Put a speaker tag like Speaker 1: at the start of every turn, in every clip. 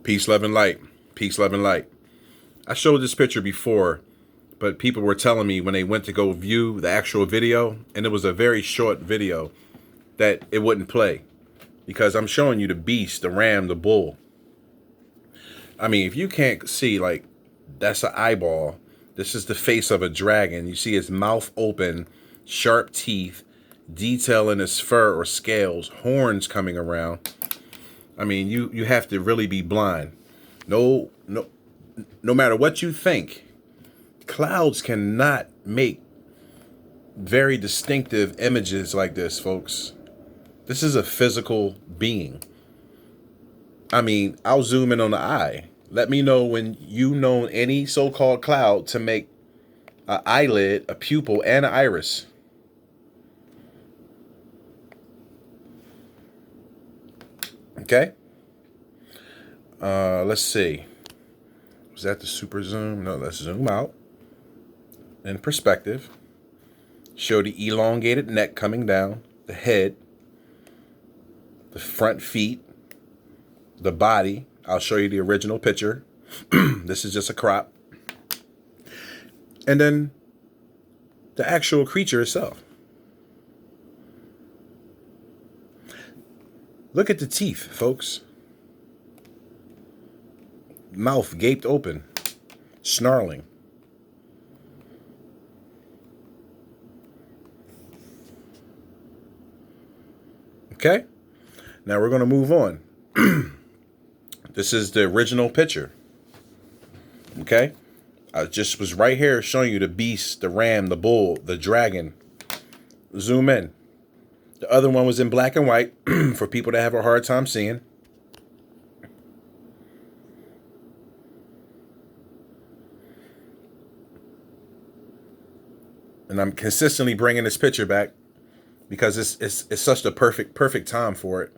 Speaker 1: Peace, love, and light. Peace, love, and light. I showed this picture before, but people were telling me when they went to go view the actual video, and it was a very short video, that it wouldn't play. Because I'm showing you the beast, the ram, the bull. I mean, if you can't see, like, that's an eyeball. This is the face of a dragon. You see his mouth open, sharp teeth, detail in his fur or scales, horns coming around. I mean, you have to really be blind. No matter what you think, clouds cannot make very distinctive images like this, folks. This is a physical being. I mean, I'll zoom in on the eye. Let me know when you know any so-called cloud to make an eyelid, a pupil, and an iris. Okay. Let's see. Was that the super zoom? No, let's zoom out. In perspective. Show the elongated neck coming down, the head, the front feet, the body. I'll show you the original picture. This is just a crop. And then the actual creature itself. Look at the teeth, folks. Mouth gaped open, snarling. Okay, now we're going to move on. This is the original picture. Okay, I just was right here showing you the beast, the ram, the bull, the dragon. Zoom in. The other one was in black and white for people that have a hard time seeing. And I'm consistently bringing this picture back because it's such the perfect time for it.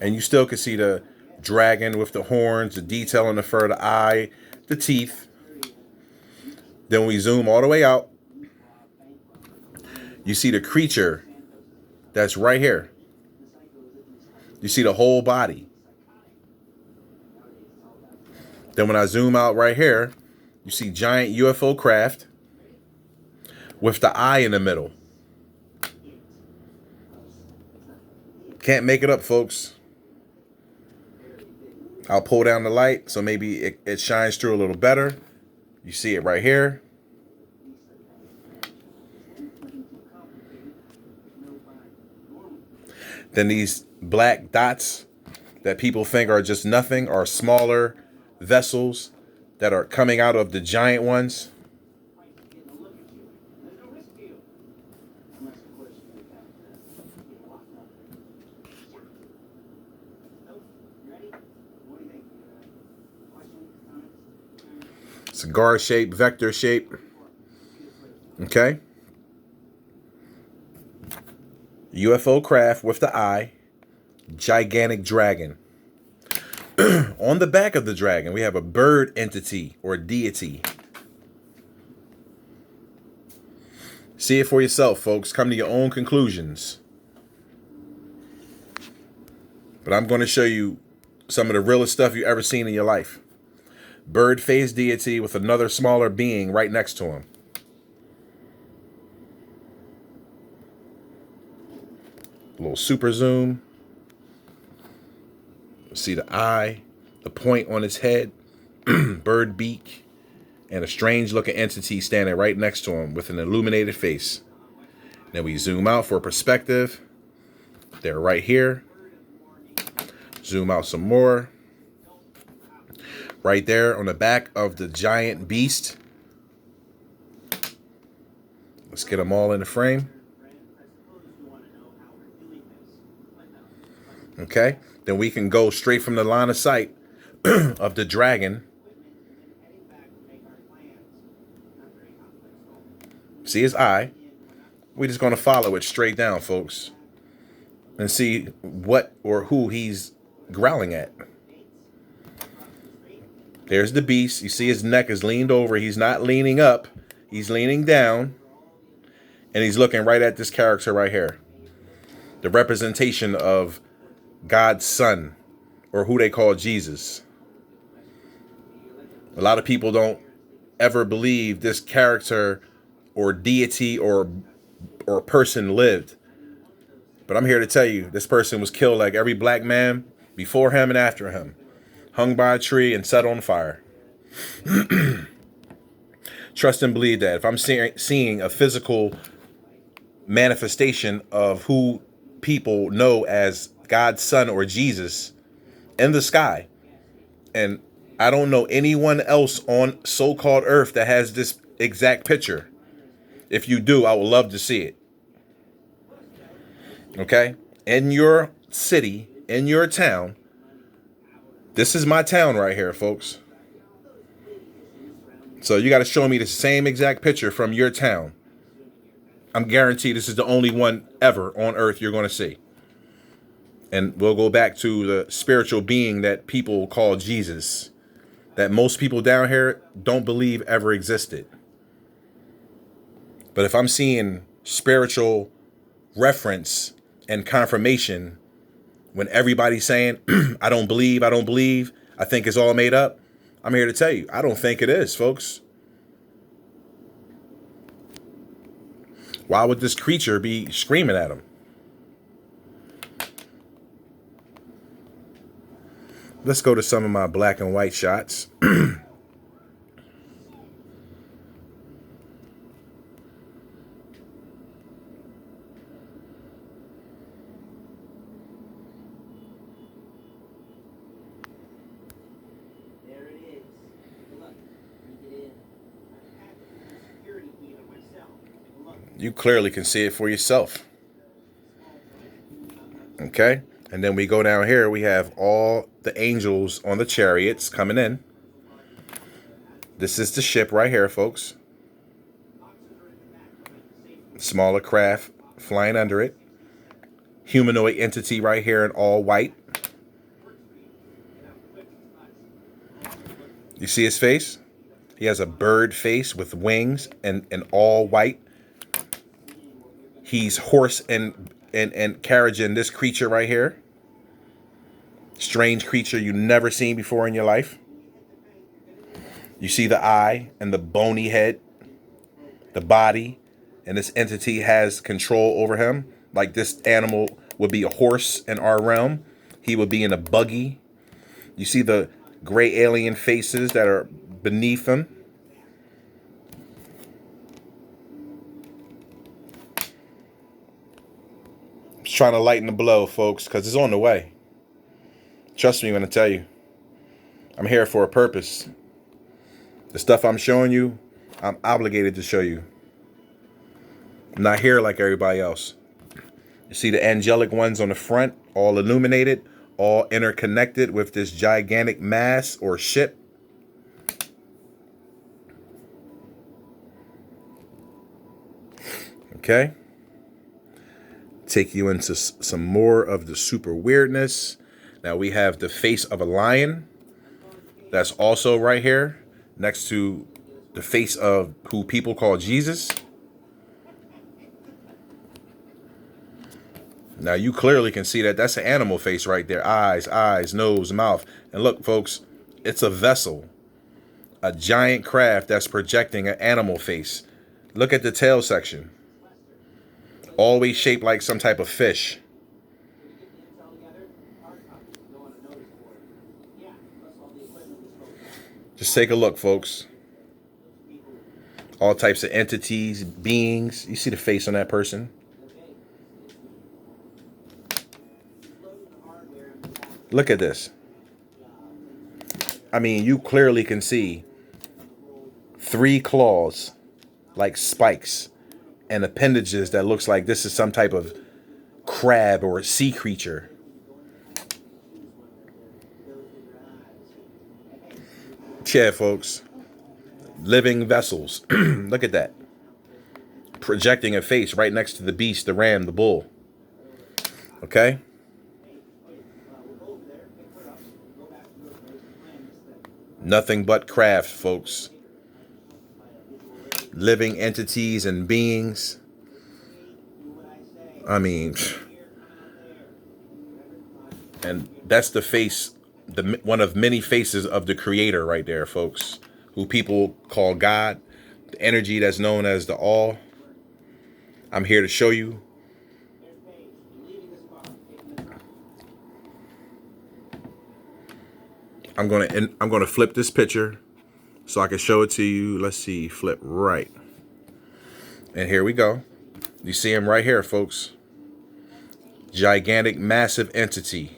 Speaker 1: And you still can see the dragon with the horns, the detail in the fur, the eye, the teeth. Then we zoom all the way out. You see the creature that's right here. You see the whole body. Then when I zoom out right here, you see giant UFO craft with the eye in the middle. Can't make it up, folks. I'll pull down the light so maybe it shines through a little better. You see it right here. Then these black dots that people think are just nothing are smaller vessels that are coming out of the giant ones. Cigar shape, vector shape. Okay. UFO craft with the eye. Gigantic dragon. On the back of the dragon, we have a bird entity or deity. See it for yourself, folks. Come to your own conclusions. But I'm going to show you some of the realest stuff you've ever seen in your life. Bird-faced deity with another smaller being right next to him. A little super zoom. See the eye, the point on his head, bird beak, and a strange looking entity standing right next to him with an illuminated face. Then we zoom out for perspective. They're right here. Zoom out some more. Right there on the back of the giant beast. Let's get them all in the frame. Okay. Then we can go straight from the line of sight of the dragon. See his eye. We're just going to follow it straight down, folks. And see what or who he's growling at. There's the beast. You see his neck is leaned over. He's not leaning up. He's leaning down. And he's looking right at this character right here. The representation of God's son, or who they call Jesus. A lot of people don't ever believe this character or deity or person lived. But I'm here to tell you, this person was killed like every black man before him and after him, hung by a tree and set on fire. Trust and believe that if I'm seeing a physical manifestation of who people know as God's son or Jesus in the sky, and I don't know anyone else on so-called earth that has this exact picture. If you do, I would love to see it. Okay? In your city, in your town, this is my town right here, folks. So you got to show me the same exact picture from your town. I'm guaranteed this is the only one ever on earth you're going to see. And we'll go back to the spiritual being that people call Jesus, that most people down here don't believe ever existed. But if I'm seeing spiritual reference and confirmation when everybody's saying, I don't believe, I think it's all made up, I'm here to tell you, I don't think it is, folks. Why would this creature be screaming at him? Let's go to some of my black and white shots. You clearly can see it for yourself. Okay? And then we go down here, we have all the angels on the chariots coming in. This is the ship right here, folks. Smaller craft flying under it. Humanoid entity right here in all white. You see his face? He has a bird face with wings and all white. He's horse and carriaging this creature right here. Strange creature you never seen before in your life. You see the eye and the bony head, the body, and this entity has control over him. Like this animal would be a horse in our realm. He would be in a buggy. You see the gray alien faces that are beneath him. Just trying to lighten the blow, folks, because it's on the way. Trust me when I tell you. I'm here for a purpose. The stuff I'm showing you, I'm obligated to show you. I'm not here like everybody else. You see the angelic ones on the front, all illuminated, all interconnected with this gigantic mass or ship. Okay. Take you into some more of the super weirdness. Now we have the face of a lion. That's also right here next to the face of who people call Jesus. Now you clearly can see that that's an animal face right there. Eyes, nose, mouth. And look, folks, it's a vessel. A giant craft that's projecting an animal face. Look at the tail section. Always shaped like some type of fish. Just take a look, folks. All types of entities, beings. You see the face on that person? Look at this. I mean, you clearly can see 3 claws like spikes and appendages that looks like this is some type of crab or sea creature. Yeah, folks. Living vessels. Look at that. Projecting a face right next to the beast, the ram, the bull. Okay? Nothing but craft, folks. Living entities and beings. I mean, and that's the face the one of many faces of the creator right there, folks, who people call God, the energy that's known as the all. I'm here to show you. I'm gonna flip this picture so I can show it to you. Let's see, flip right. And here we go. You see him right here, folks. Gigantic, massive entity.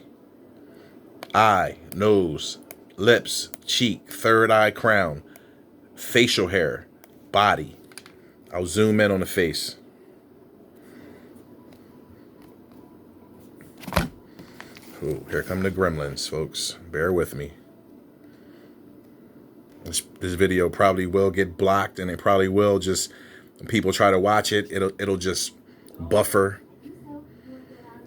Speaker 1: Eye, nose, lips, cheek, third eye crown, facial hair, body. I'll zoom in on the face. Ooh, here come the gremlins, folks. Bear with me. This video probably will get blocked, and it probably will just, when people try to watch it, it'll just buffer.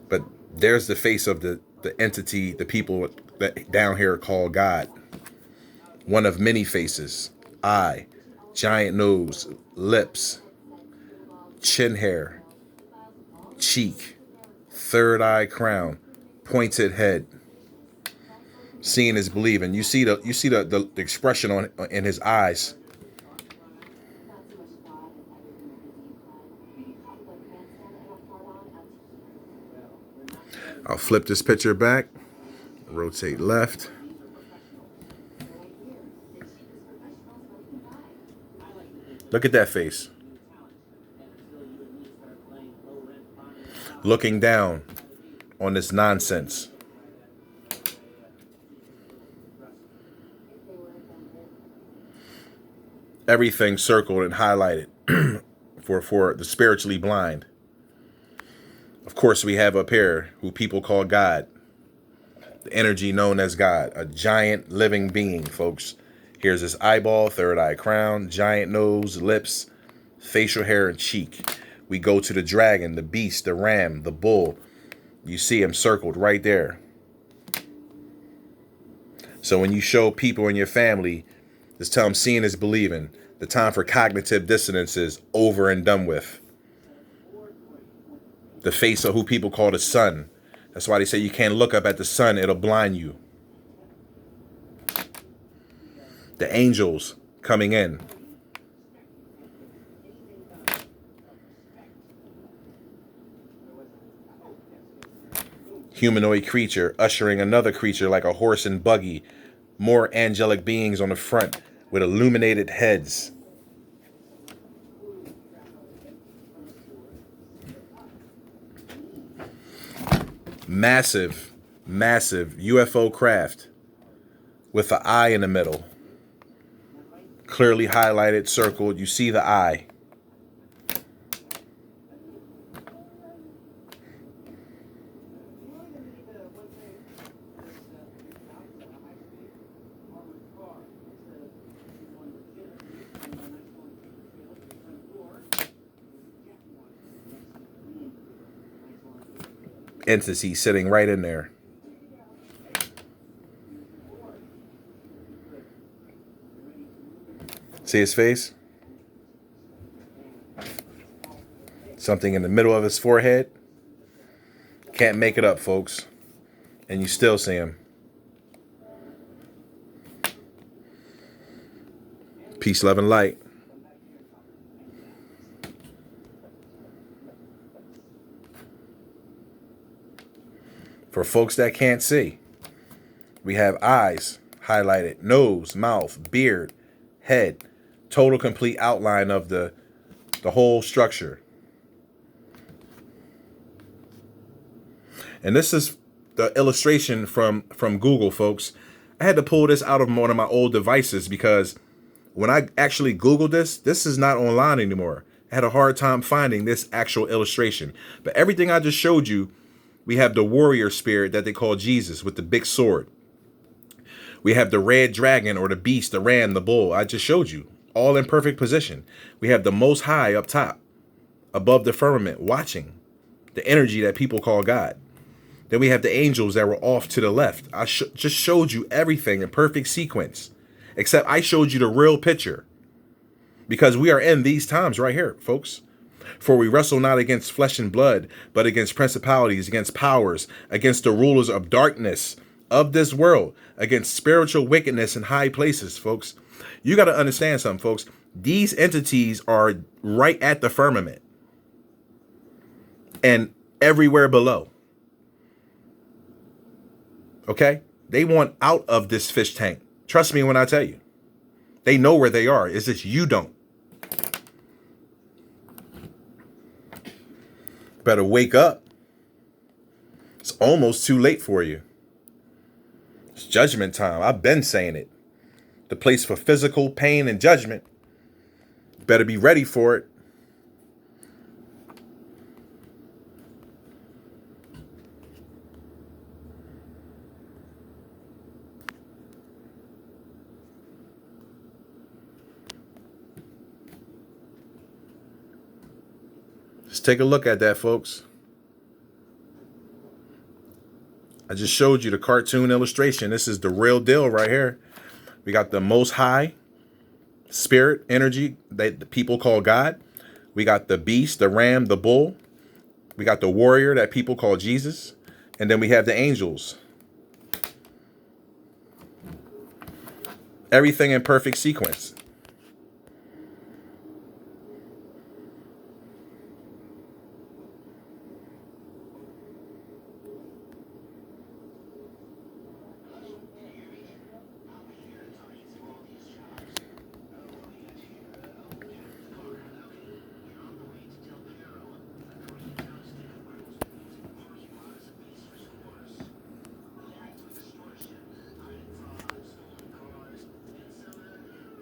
Speaker 1: But there's the face of the entity, the people that down here call God. One of many faces. Eye, giant nose, lips, chin hair, cheek, third eye crown, pointed head. Seeing is believing. You see the expression in his eyes. I'll flip this picture back, rotate left. Look at that face. Looking down on this nonsense. Everything circled and highlighted for the spiritually blind. Of course, we have up here who people call God, the energy known as God, a giant living being, folks. Here's his eyeball, third eye crown, giant nose, lips, facial hair, and cheek. We go to the dragon, the beast, the ram, the bull. You see him circled right there. So when you show people in your family, just tell them seeing is believing. The time for cognitive dissonance is over and done with. The face of who people call the sun. That's why they say you can't look up at the sun, it'll blind you. The angels coming in. Humanoid creature ushering another creature like a horse and buggy. More angelic beings on the front with illuminated heads. Massive, massive UFO craft with an eye in the middle. Clearly highlighted, circled. You see the eye. Entity sitting right in there. See his face? Something in the middle of his forehead. Can't make it up, folks. And you still see him. Peace, love, and light. For folks that can't see, we have eyes highlighted, nose, mouth, beard, head, total complete outline of the whole structure. And this is the illustration from Google, folks. I had to pull this out of one of my old devices because when I actually Googled this is not online anymore. I had a hard time finding this actual illustration. But everything I just showed you, we have the warrior spirit that they call Jesus with the big sword. We have the red dragon or the beast, the ram, the bull. I just showed you, all in perfect position. We have the Most High up top, above the firmament, watching the energy that people call God. Then we have the angels that were off to the left. I just showed you everything in perfect sequence, except I showed you the real picture. Because we are in these times right here, folks. For we wrestle not against flesh and blood, but against principalities, against powers, against the rulers of darkness of this world against spiritual wickedness in high places, folks. You got to understand something, folks. These entities are right at the firmament and everywhere below. Okay? They want out of this fish tank. Trust me when I tell you. They know where they are. It's just you don't. Better wake up. It's almost too late for you. It's judgment time. I've been saying it. The place for physical pain and judgment. Better be ready for it. Just take a look at that, folks. I just showed you the cartoon illustration. This is the real deal right here. We got the most high spirit energy that the people call God. We got the beast, the ram, the bull. We got the warrior that people call Jesus. And then we have the angels. Everything in perfect sequence.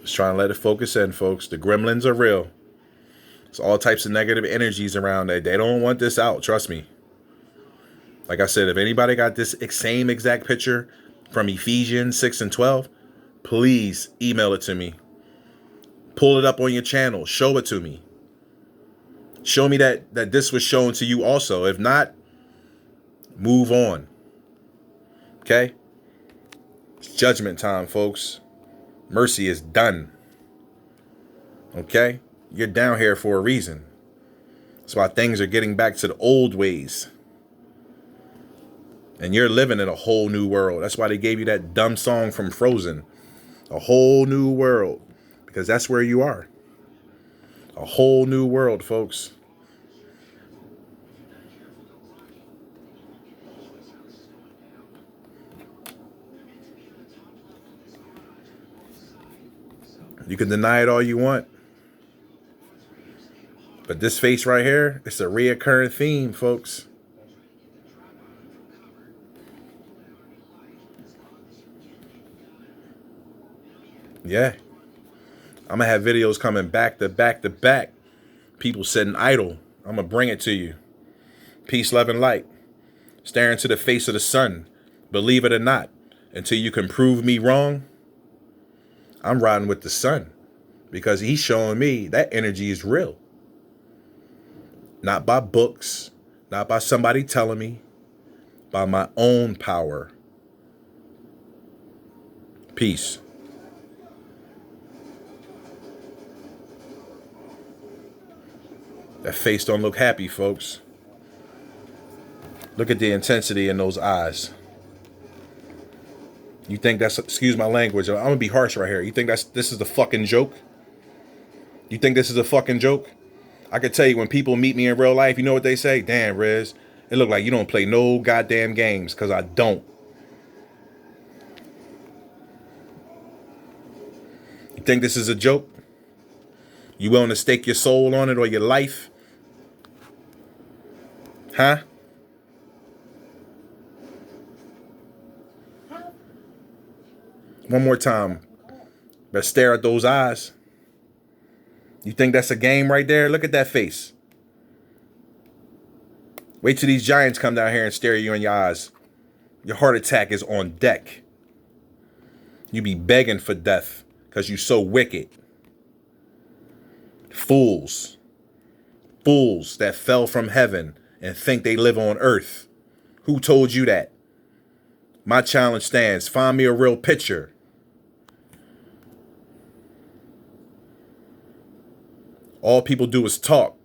Speaker 1: Just trying to let it focus in, folks. The gremlins are real. There's all types of negative energies around that. They don't want this out. Trust me. Like I said, if anybody got this same exact picture from Ephesians 6 and 12, please email it to me. Pull it up on your channel. Show it to me. Show me that this was shown to you also. If not, move on. Okay? It's judgment time, folks. Mercy is done. Okay? You're down here for a reason. That's why things are getting back to the old ways. And you're living in a whole new world. That's why they gave you that dumb song from Frozen. A whole new world. Because that's where you are. A whole new world, folks. You can deny it all you want. But this face right here, it's a reoccurring theme, folks. Yeah. I'm going to have videos coming back to back to back. People sitting idle. I'm going to bring it to you. Peace, love, and light. Stare into the face of the sun. Believe it or not. Until you can prove me wrong. I'm riding with the sun. Because he's showing me that energy is real. Not by books. Not by somebody telling me. By my own power. Peace. That face don't look happy, folks. Look at the intensity in those eyes. You think that's, excuse my language, I'm gonna be harsh right here. You think this is a fucking joke? You think this is a fucking joke? I could tell you when people meet me in real life, you know what they say? Damn, Riz, it look like you don't play no goddamn games, because I don't. You think this is a joke? You willing to stake your soul on it or your life? Huh? One more time. Better stare at those eyes. You think that's a game right there? Look at that face. Wait till these giants come down here and stare at you in your eyes. Your heart attack is on deck. You be begging for death because you so wicked. Fools. Fools that fell from heaven and think they live on earth. Who told you that? My challenge stands. Find me a real picture. All people do is talk.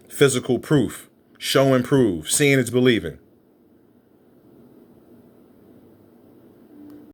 Speaker 1: Physical proof. Show and prove. Seeing is believing.